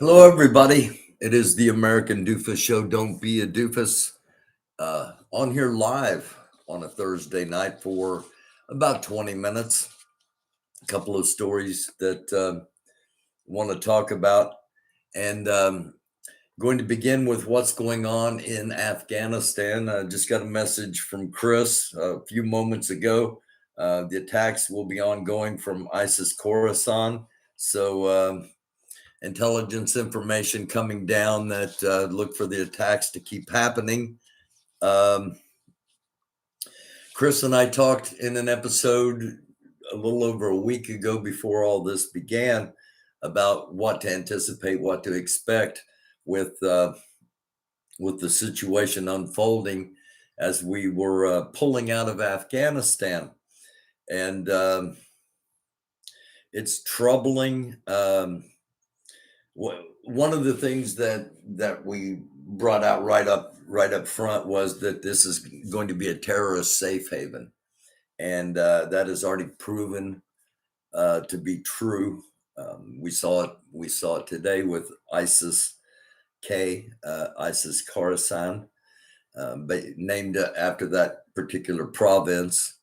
Hello, everybody. It is the American Doofus Show. Don't be a doofus. On here live on a Thursday night for about 20 minutes. A couple of stories that want to talk about. And going to begin with what's going on in Afghanistan. I just got a message from Chris a few moments ago. The attacks will be ongoing from ISIS Khorasan. So, intelligence information coming down that look for the attacks to keep happening. Um, Chris and I talked in an episode a little over a week ago before all this began about what to anticipate, what to expect with the situation unfolding as we were pulling out of Afghanistan, and it's troubling. One of the things that we brought out right up front was that this is going to be a terrorist safe haven, and that is already proven to be true. We saw it. We saw it today with ISIS Khorasan, but named after that particular province,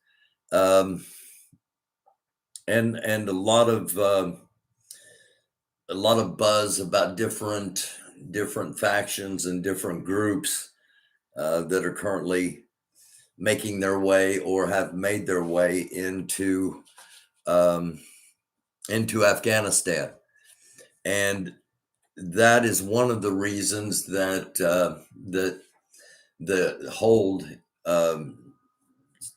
um, and a lot of buzz about different factions and different groups that are currently making their way or have made their way um, into Afghanistan, and that is one of the reasons that the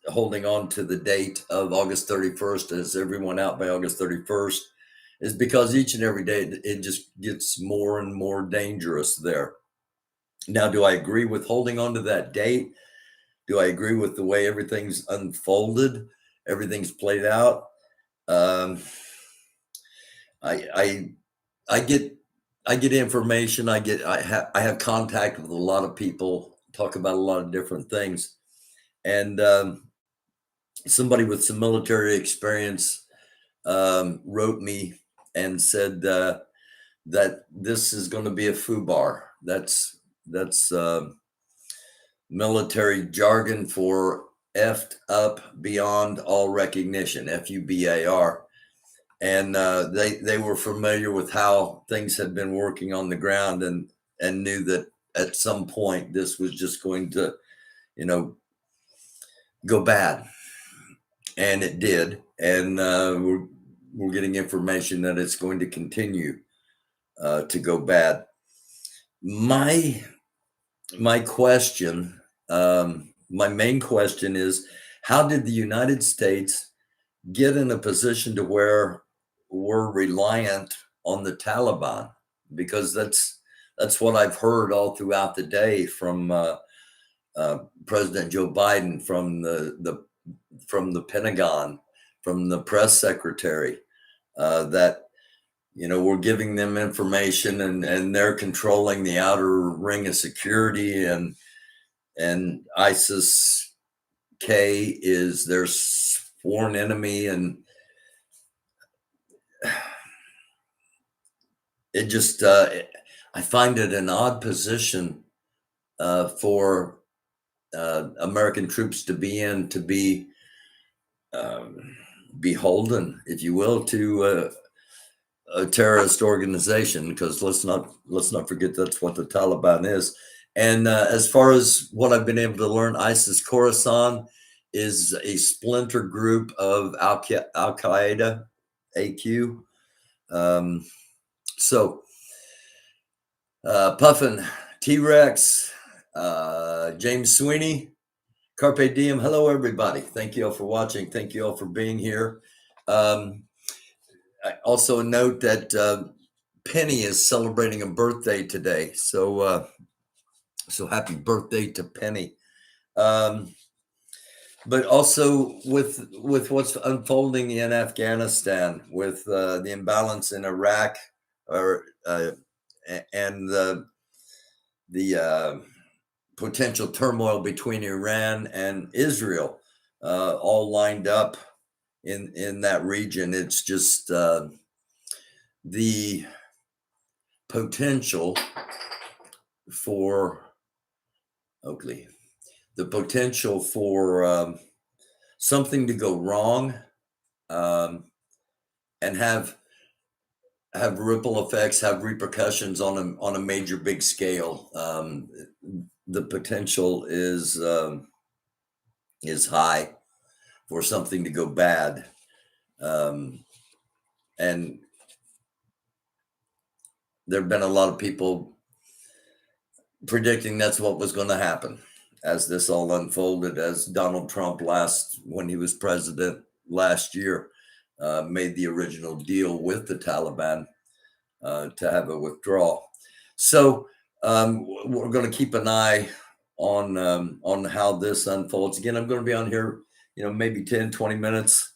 holding on to the date of August 31st, as everyone out by August 31st, is because each and every day it just gets more and more dangerous there. Now, do I agree with holding on to that date? Do I agree with the way everything's unfolded, everything's played out? Um, I, I I get I get information. I have contact with a lot of people, talk about a lot of different things, and somebody with some military experience wrote me and said that this is going to be a FUBAR. That's military jargon for effed up beyond all recognition, FUBAR. And they were familiar with how things had been working on the ground, and knew that at some point this was just going to, you know, go bad, and it did. And we're getting information that it's going to continue to go bad. My my question, my main question is, how did the United States get in a position to where we're reliant on the Taliban? Because that's what I've heard all throughout the day from President Joe Biden, from the Pentagon, from the press secretary, that we're giving them information, and they're controlling the outer ring of security, and ISIS K is their sworn enemy, and it just I find it an odd position for American troops to be in, to be beholden, if you will, to a terrorist organization, because let's not forget that's what the Taliban is. And as far as what I've been able to learn, ISIS Khorasan is a splinter group of Al Qaeda, AQ. Um, so Puffin, T Rex, James Sweeney, Carpe Diem. Hello, everybody. Thank you all for watching. Thank you all for being here. I also note that Penny is celebrating a birthday today. So happy birthday to Penny. But also with what's unfolding in Afghanistan, with the imbalance in Iraq, or and the potential turmoil between Iran and Israel, all lined up in that region. It's just the potential for Oakley, the potential for something to go wrong, um, and have ripple effects, have repercussions on a major big scale. The potential is high for something to go bad, and there have been a lot of people predicting that's what was going to happen as this all unfolded, as Donald Trump when he was president last year, made the original deal with the Taliban to have a withdrawal. So we're going to keep an eye on how this unfolds. Again, I'm going to be on here, maybe 10, 20 minutes.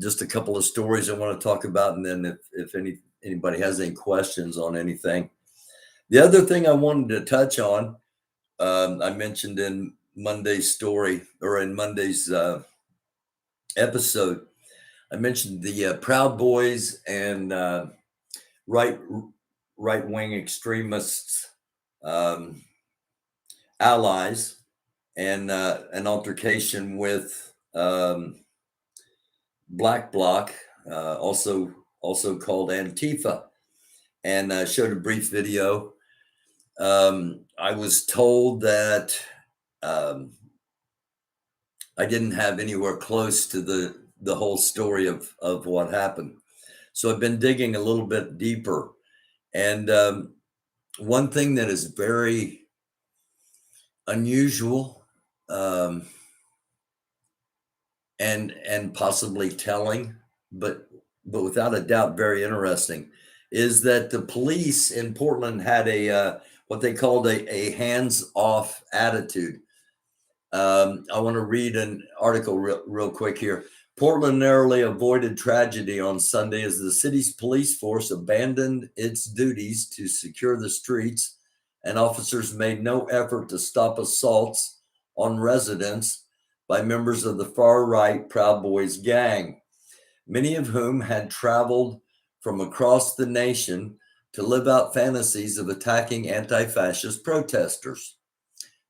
Just a couple of stories I want to talk about. And then if anybody has any questions on anything. The other thing I wanted to touch on, I mentioned in Monday's story, or in Monday's episode, I mentioned the Proud Boys and right-wing extremists allies, and an altercation with Black Bloc, also called Antifa, and showed a brief video. I was told that I didn't have anywhere close to the whole story of what happened. So I've been digging a little bit deeper. And one thing that is very unusual, and possibly telling, but without a doubt very interesting, is that the police in Portland had what they called a hands-off attitude. I want to read an article real quick here. Portland narrowly avoided tragedy on Sunday as the city's police force abandoned its duties to secure the streets, and officers made no effort to stop assaults on residents by members of the far-right Proud Boys gang, many of whom had traveled from across the nation to live out fantasies of attacking anti-fascist protesters.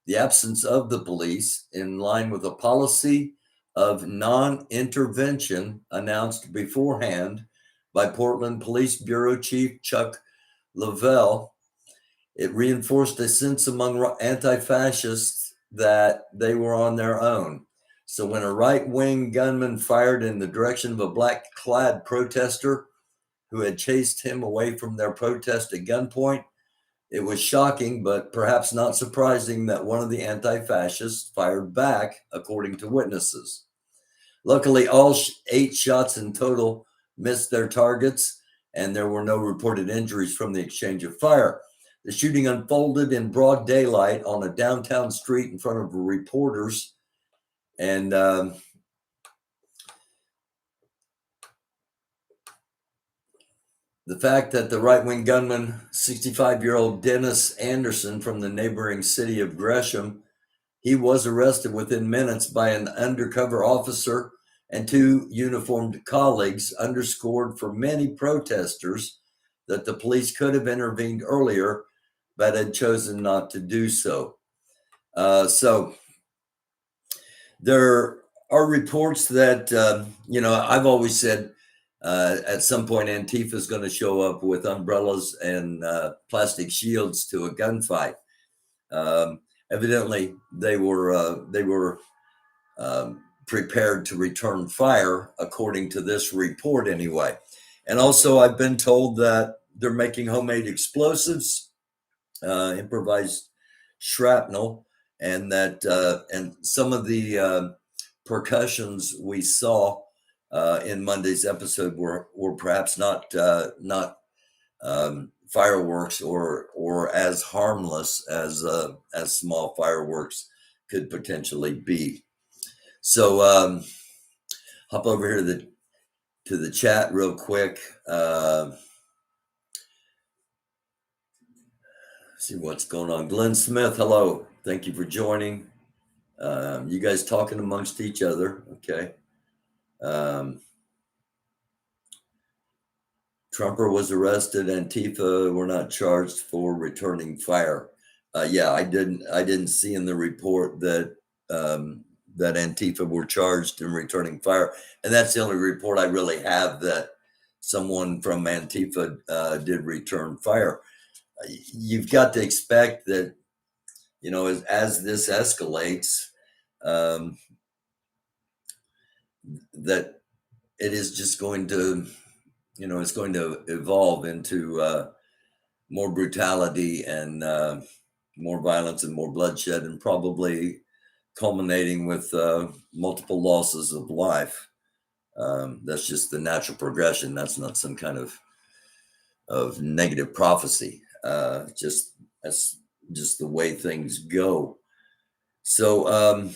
The absence of the police, in line with a policy of non-intervention announced beforehand by Portland Police Bureau Chief Chuck Lavelle, it reinforced a sense among anti-fascists that they were on their own. So when a right-wing gunman fired in the direction of a black-clad protester who had chased him away from their protest at gunpoint, it was shocking, but perhaps not surprising, that one of the anti-fascists fired back, according to witnesses. Luckily, all 8 shots in total missed their targets, and there were no reported injuries from the exchange of fire. The shooting unfolded in broad daylight on a downtown street in front of reporters, and the fact that the right-wing gunman, 65-year-old Dennis Anderson from the neighboring city of Gresham, he was arrested within minutes by an undercover officer and 2 uniformed colleagues, underscored for many protesters that the police could have intervened earlier, but had chosen not to do so. So there are reports that, I've always said, at some point, Antifa is going to show up with umbrellas and plastic shields to a gunfight. Evidently, they were prepared to return fire, according to this report, anyway. And also, I've been told that they're making homemade explosives, improvised shrapnel, and that and some of the percussions we saw in Monday's episode were perhaps not fireworks or as harmless as small fireworks could potentially be. So hop over here to the chat real quick. See what's going on. Glenn Smith, hello. Thank you for joining. You guys talking amongst each other, okay? Trumper was arrested. Antifa were not charged for returning fire. Yeah, I didn't see in the report that that Antifa were charged in returning fire, and that's the only report I really have that someone from Antifa did return fire. You've got to expect that, you know, as this escalates, um, that it is just going to, you know, it's going to evolve into more brutality and more violence and more bloodshed, and probably culminating with multiple losses of life. That's just the natural progression. That's not some kind of negative prophecy. Just that's just the way things go. So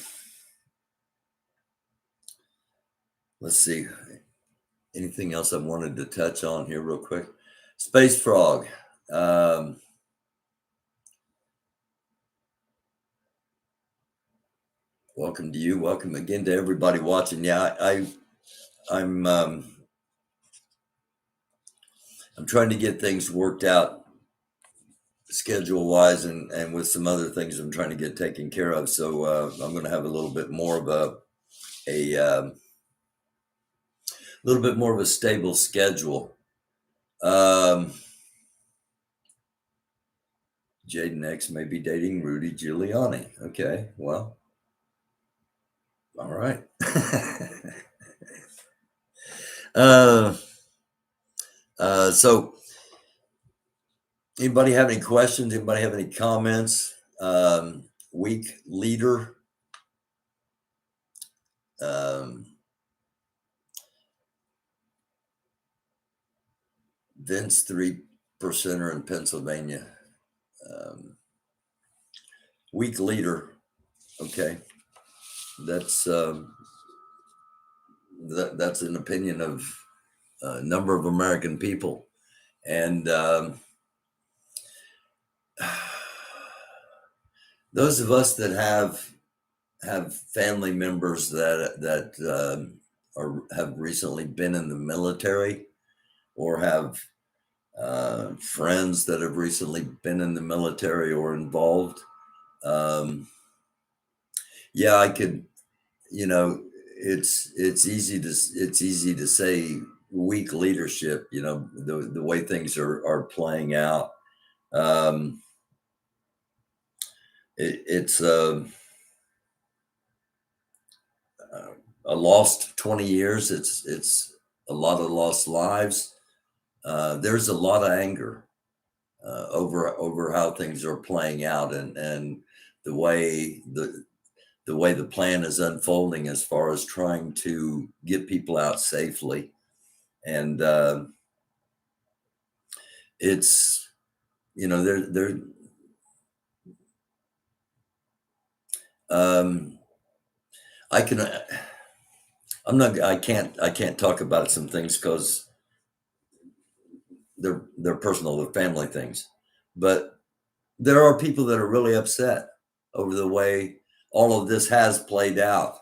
let's see. Anything else I wanted to touch on here real quick? Space Frog. Welcome to you. Welcome again to everybody watching. Yeah, I'm trying to get things worked out schedule wise, and with some other things I'm trying to get taken care of. So I'm going to have a little bit more of a little bit more of a stable schedule. Jaden X may be dating Rudy Giuliani. Okay, well, all right. So anybody have any questions? Anybody have any comments? Weak leader. Vince 3%er in Pennsylvania. Weak leader. Okay. That's that's an opinion of a number of American people. And those of us that have family members that have recently been in the military, or have friends that have recently been in the military or involved. Yeah, I could, you know, it's easy to say weak leadership, you know, the way things are playing out. It's a lost 20 years. It's a lot of lost lives. There's a lot of anger over how things are playing out, and the way the plan is unfolding as far as trying to get people out safely. And it's, you know, I can't talk about some things because they're personal, they're family things. But there are people that are really upset over the way all of this has played out,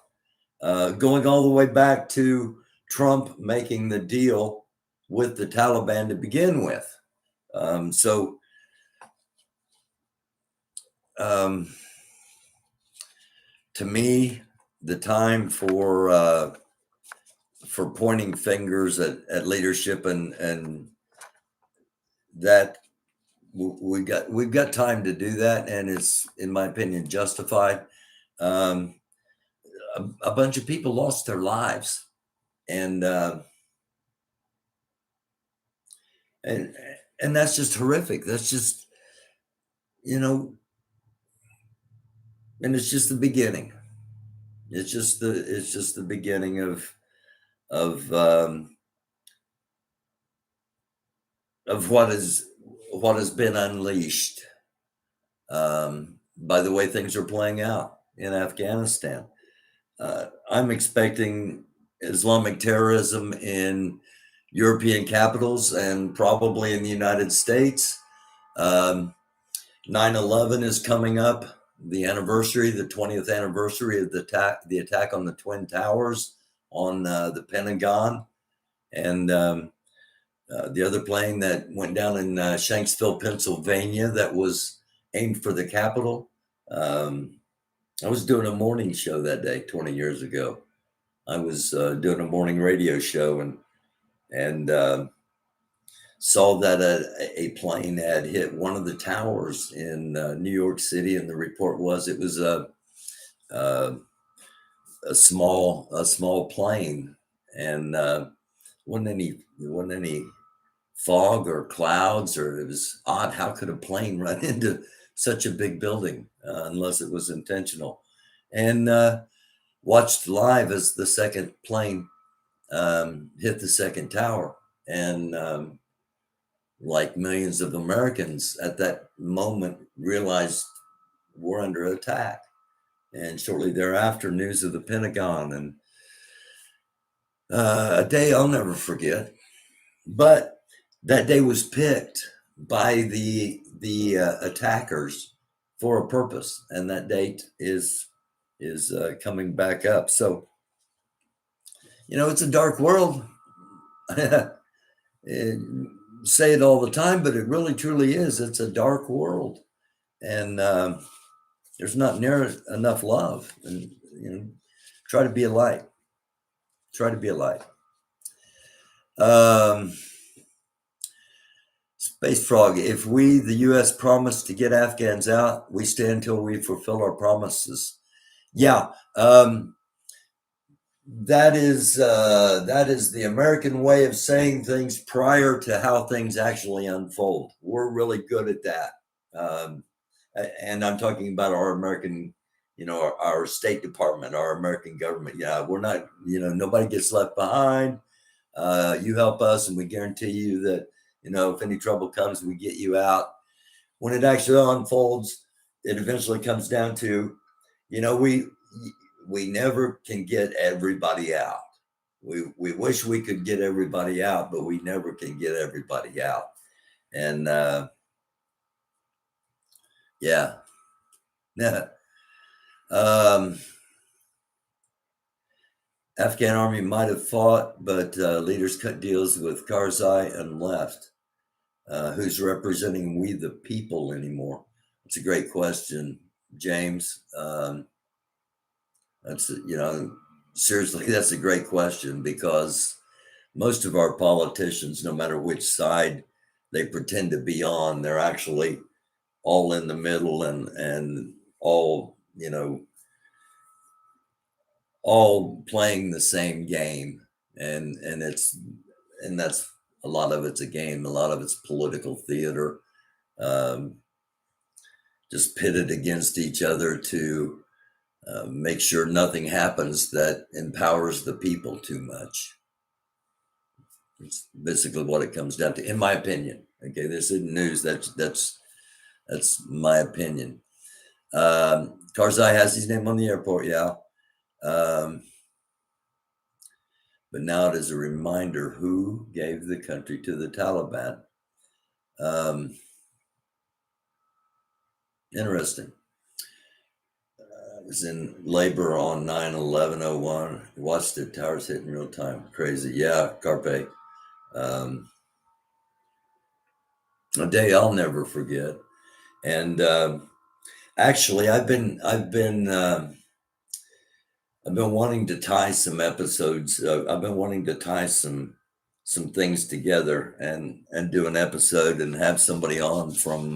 going all the way back to Trump making the deal with the Taliban to begin with. To me, the time for pointing fingers at leadership and that we've got time to do that, and it's, in my opinion, justified. A bunch of people lost their lives, and that's just horrific. That's just, you know, and it's just the beginning. It's just the beginning of what has been unleashed by the way things are playing out in Afghanistan. I'm expecting Islamic terrorism in European capitals and probably in the United States. 9/11 is coming up, the 20th anniversary of the attack on the Twin Towers on the Pentagon. And The other plane that went down in Shanksville, Pennsylvania, that was aimed for the Capitol. I was doing a morning show that day 20 years ago. I was doing a morning radio show and saw that a plane had hit one of the towers in New York City, and the report was it was a, a small plane, and wasn't any fog or clouds, or it was odd. How could a plane run into such a big building unless it was intentional? And watched live as the second plane hit the second tower, and like millions of Americans at that moment realized we're under attack. And shortly thereafter, news of the Pentagon, and a day I'll never forget. But that day was picked by the attackers for a purpose, and that date is coming back up. So, it's a dark world. Say it all the time, but it really truly is. It's a dark world, and there's not near enough love. And try to be a light. Try to be a light. Space Frog, if we, the U.S., promise to get Afghans out, we stand until we fulfill our promises. Yeah, that is the American way of saying things prior to how things actually unfold. We're really good at that, and I'm talking about our American, our State Department, our American government. Yeah, we're not, nobody gets left behind. You help us, and we guarantee you that. If any trouble comes, we get you out. When it actually unfolds, it eventually comes down to, we never can get everybody out. We wish we could get everybody out, but we never can get everybody out. And yeah. Afghan army might have fought, but leaders cut deals with Karzai and left. Who's representing we the people anymore? It's a great question, James. That's seriously, that's a great question, because most of our politicians, no matter which side they pretend to be on, they're actually all in the middle and all all playing the same game, and that's a lot of it's a game, a lot of it's political theater, just pitted against each other to make sure nothing happens that empowers the people too much. It's basically what it comes down to, in my opinion. Okay, this isn't news. That's my opinion. Karzai has his name on the airport, yeah. But now it is a reminder who gave the country to the Taliban. Interesting. I was in labor on 9/11/01. Watched the towers hit in real time. Crazy. Yeah, Carpe. A day I'll never forget. And actually, I've been wanting to tie some episodes. I've been wanting to tie some things together and do an episode and have somebody on from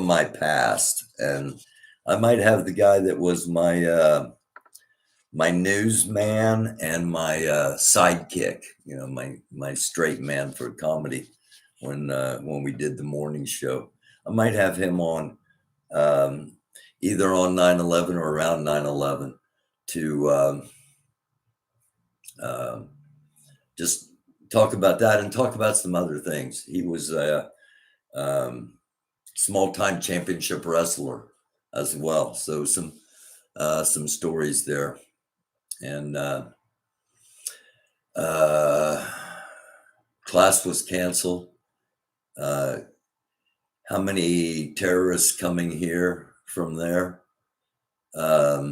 my past. And I might have the guy that was my my newsman and my sidekick, my straight man for comedy when we did the morning show. I might have him on either on 9/11 or around 9/11 to just talk about that and talk about some other things. He was a small-time championship wrestler as well, so some stories there. And class was canceled. How many terrorists coming here from there? At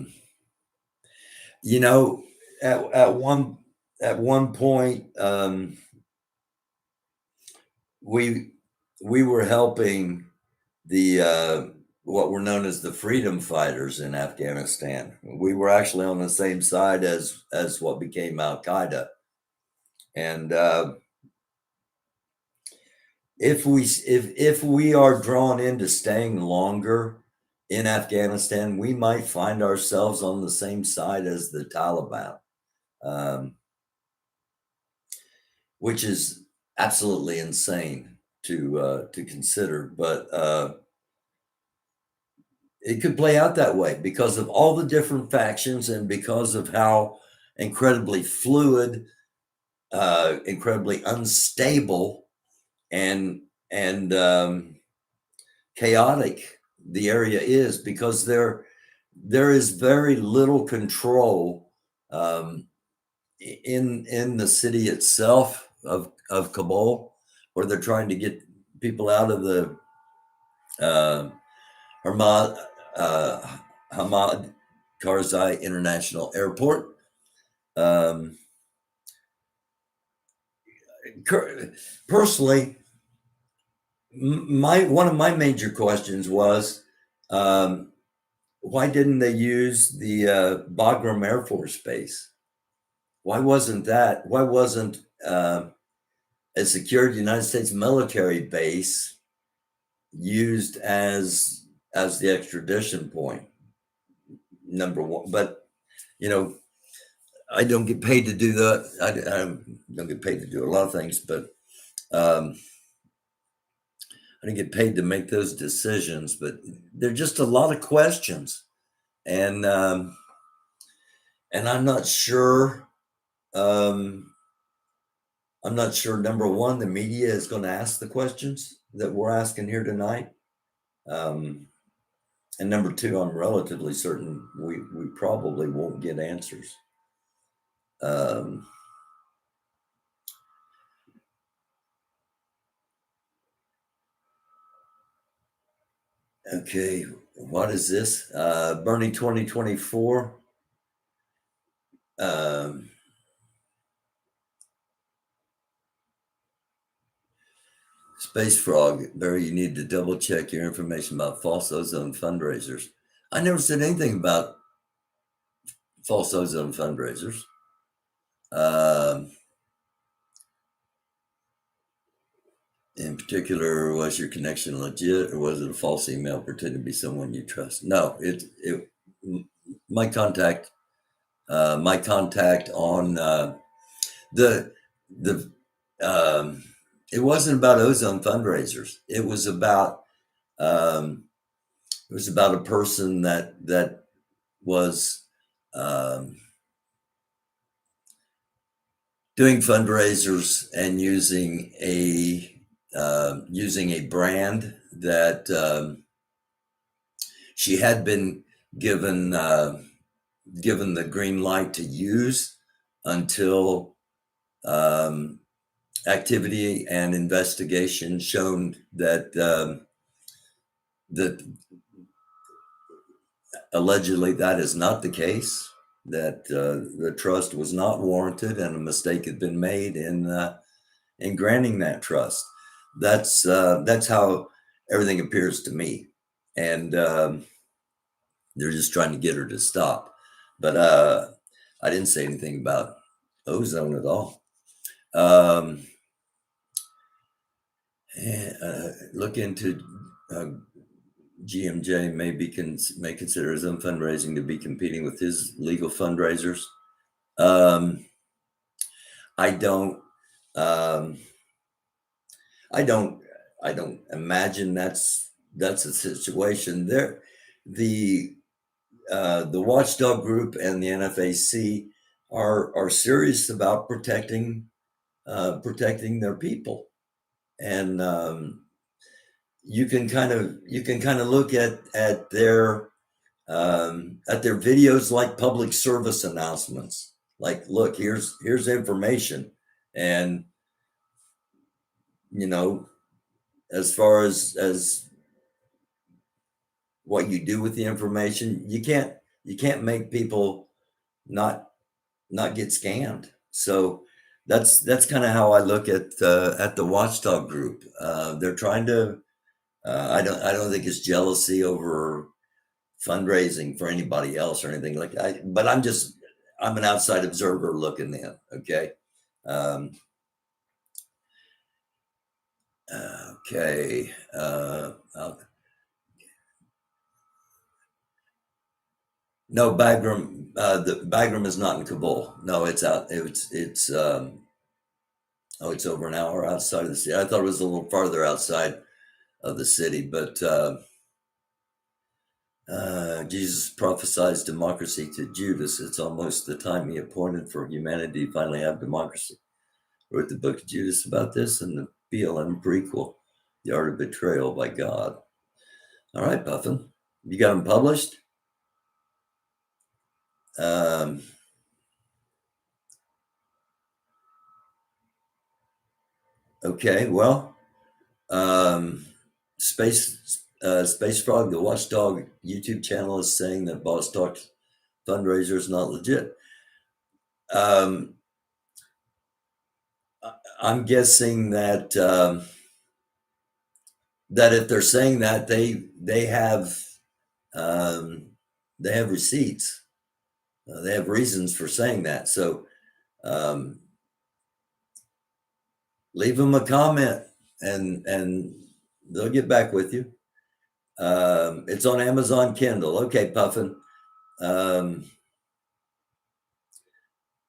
one point, we were helping the what were known as the freedom fighters in Afghanistan. We were actually on the same side as what became Al Qaeda, and if we are drawn into staying longer in Afghanistan, we might find ourselves on the same side as the Taliban, which is absolutely insane to consider. But it could play out that way because of all the different factions and because of how incredibly fluid, incredibly unstable, and chaotic the area is, because there is very little control in the city itself of Kabul, where they're trying to get people out of the Hamad Karzai International Airport. Personally, one of my major questions was, why didn't they use the Bagram Air Force Base? Why wasn't a secured United States military base used as the extradition point? Number one. But I don't get paid to do that. I don't get paid to do a lot of things, but I didn't get paid to make those decisions. But there are just a lot of questions, and I'm not sure. I'm not sure. Number one, the media is going to ask the questions that we're asking here tonight, and number two, I'm relatively certain we probably won't get answers. Okay, what is this? Bernie 2024. Space Frog, Barry, you need to double check your information about false ozone fundraisers. I never said anything about false ozone fundraisers. In particular, was your connection legit, or was it a false email pretending to be someone you trust? No, my contact on the it wasn't about ozone fundraisers. It was about a person that was doing fundraisers and using a brand that she had been given the green light to use until activity and investigation shown that allegedly that is not the case, that the trust was not warranted and a mistake had been made in granting that trust. That's how everything appears to me, and they're just trying to get her to stop. But I didn't say anything about ozone at all. Look into GMJ may consider his own fundraising to be competing with his legal fundraisers. I don't imagine that's a situation there. The watchdog group and the NFAC are serious about protecting their people, and you can kind of look at their videos like public service announcements, like, look, here's information, and as far as what you do with the information, you can't make people not get scammed. So that's kind of how I look at the Watchdog group. They're trying to. I don't think it's jealousy over fundraising for anybody else or anything like that. But I'm an outside observer looking in. Okay. Um, okay. No, Bagram. The Bagram is not in Kabul. No, it's out. It's. Oh, it's over an hour outside of the city. I thought it was a little farther outside of the city, but Jesus prophesies democracy to Judas. It's almost the time he appointed for humanity to finally have democracy. Wrote the book of Judas about this and the BLM prequel, The Art of Betrayal by God. All right, Puffin, you got them published? Okay, well, Space Frog, the Watchdog YouTube channel, is saying that Boss Talk fundraiser is not legit. I'm guessing that that if they're saying that, they have receipts, they have reasons for saying that. So leave them a comment, and they'll get back with you. It's on Amazon Kindle. Okay, Puffin. The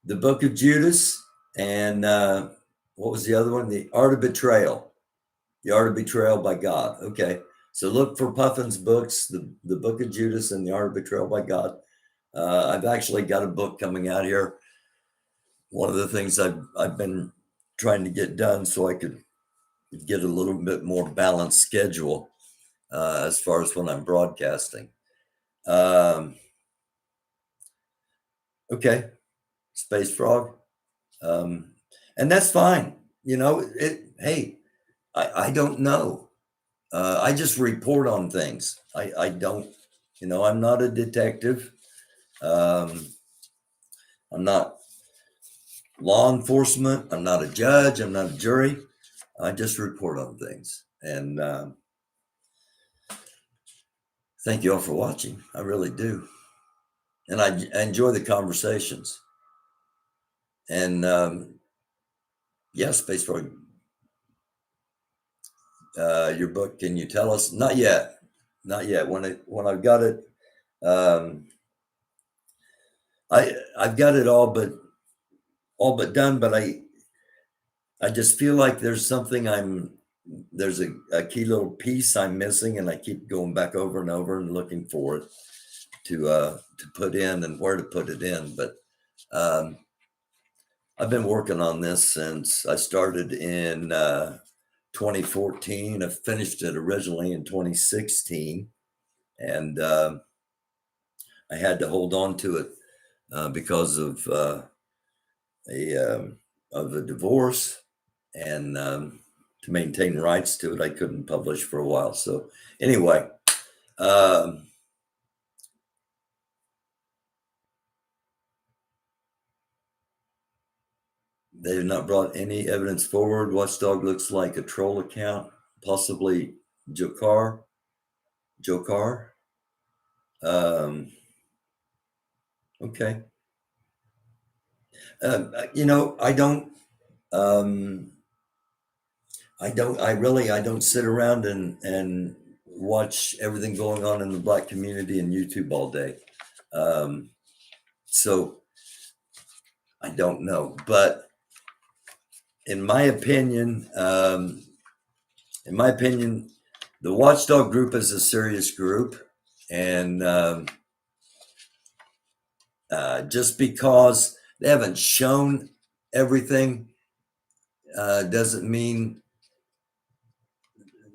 Book of Judas, and what was the other one? The Art of Betrayal. The Art of Betrayal by God. Okay. So look for Puffin's books, the Book of Judas and the Art of Betrayal by God. I've actually got a book coming out here. One of the things I've been trying to get done so I could get a little bit more balanced schedule as far as when I'm broadcasting. Okay, Space Frog. And that's fine. Hey, I don't know. I just report on things. I don't, I'm not a detective. I'm not law enforcement. I'm not a judge. I'm not a jury. I just report on things. And thank you all for watching. I really do. And I enjoy the conversations. And yeah, Space Frog, your book, can you tell us? Not yet. Not yet. When I've got it, I've got it all but done, but I just feel like there's something there's a key little piece I'm missing, and I keep going back over and over and looking for it to put in and where to put it in. But I've been working on this since I started in 2014. I finished it originally in 2016, and I had to hold on to it because of a divorce, and to maintain rights to it, I couldn't publish for a while. So anyway, they have not brought any evidence forward. Watchdog looks like a troll account, possibly Jokar. Okay. I don't sit around and watch everything going on in the Black community and YouTube all day. So I don't know, but in my opinion, the Watchdog group is a serious group, and just because they haven't shown everything doesn't mean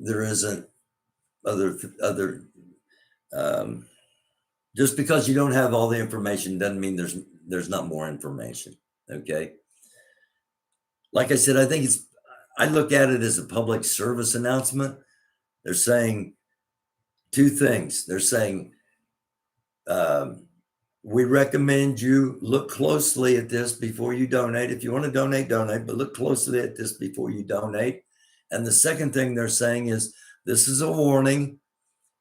there isn't other. Just because you don't have all the information doesn't mean there's not more information. Okay. Like I said, I look at it as a public service announcement. They're saying two things. They're saying we recommend you look closely at this before you donate. If you want to donate, donate, but look closely at this before you donate. And the second thing they're saying is this is a warning.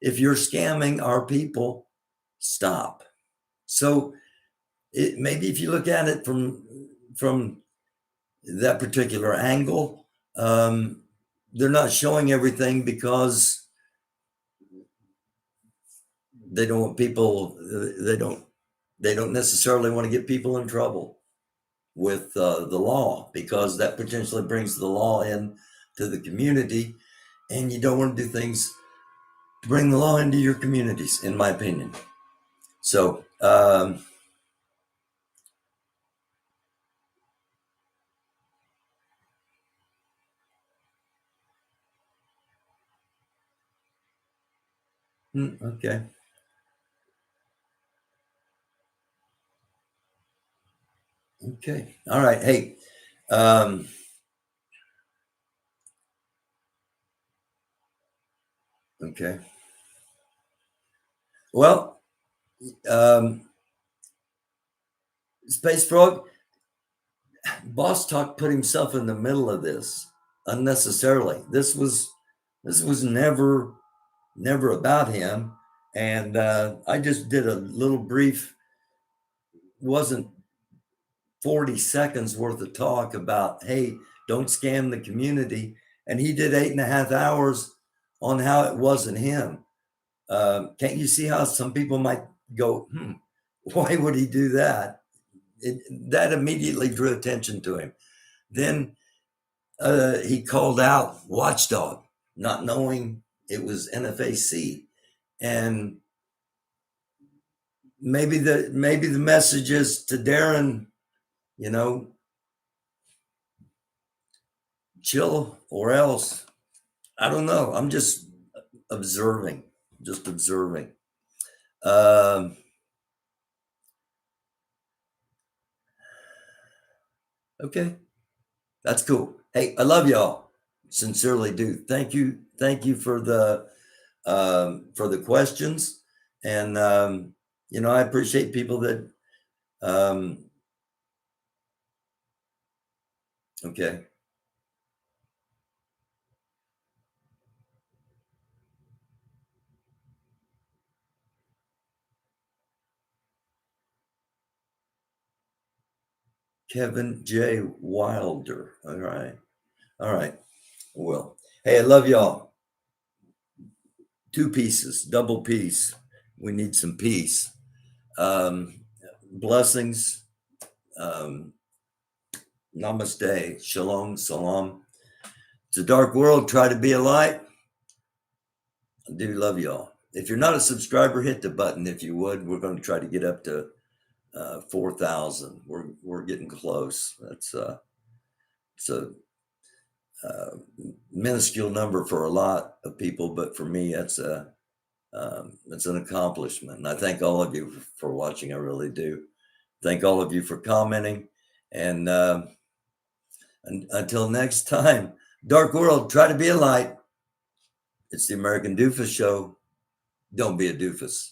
If you're scamming our people, stop. So maybe if you look at it from that particular angle, they're not showing everything because they don't want people. They don't necessarily want to get people in trouble with the law, because that potentially brings the law in to the community, and you don't want to do things to bring the law into your communities, in my opinion. So okay. Okay. All right. Hey, okay. Well, Space Frog, Boss Talk put himself in the middle of this unnecessarily. This was never about him. And I just did a little brief, wasn't 40 seconds worth of talk about, hey, don't scam the community. And he did 8.5 hours on how it wasn't him. Can't you see how some people might go, why would he do that? That immediately drew attention to him. Then he called out Watchdog, not knowing it was NFAC. And maybe the message is to Darren, chill or else. I don't know. I'm just observing. Okay, that's cool. Hey, I love y'all. Sincerely do. Thank you. Thank you for the questions, and I appreciate people that. Okay. Kevin J. Wilder. All right. All right. Well, hey, I love y'all. 2 pieces, double peace. We need some peace. Blessings. Namaste. Shalom. Salam. It's a dark world. Try to be a light. I do love y'all. If you're not a subscriber, hit the button if you would. We're going to try to get up to 4,000. We're getting close. It's a minuscule number for a lot of people, but for me, it's an accomplishment. And I thank all of you for watching. I really do. Thank all of you for commenting. And until next time, dark world, try to be a light. It's the American Doofus Show. Don't be a doofus.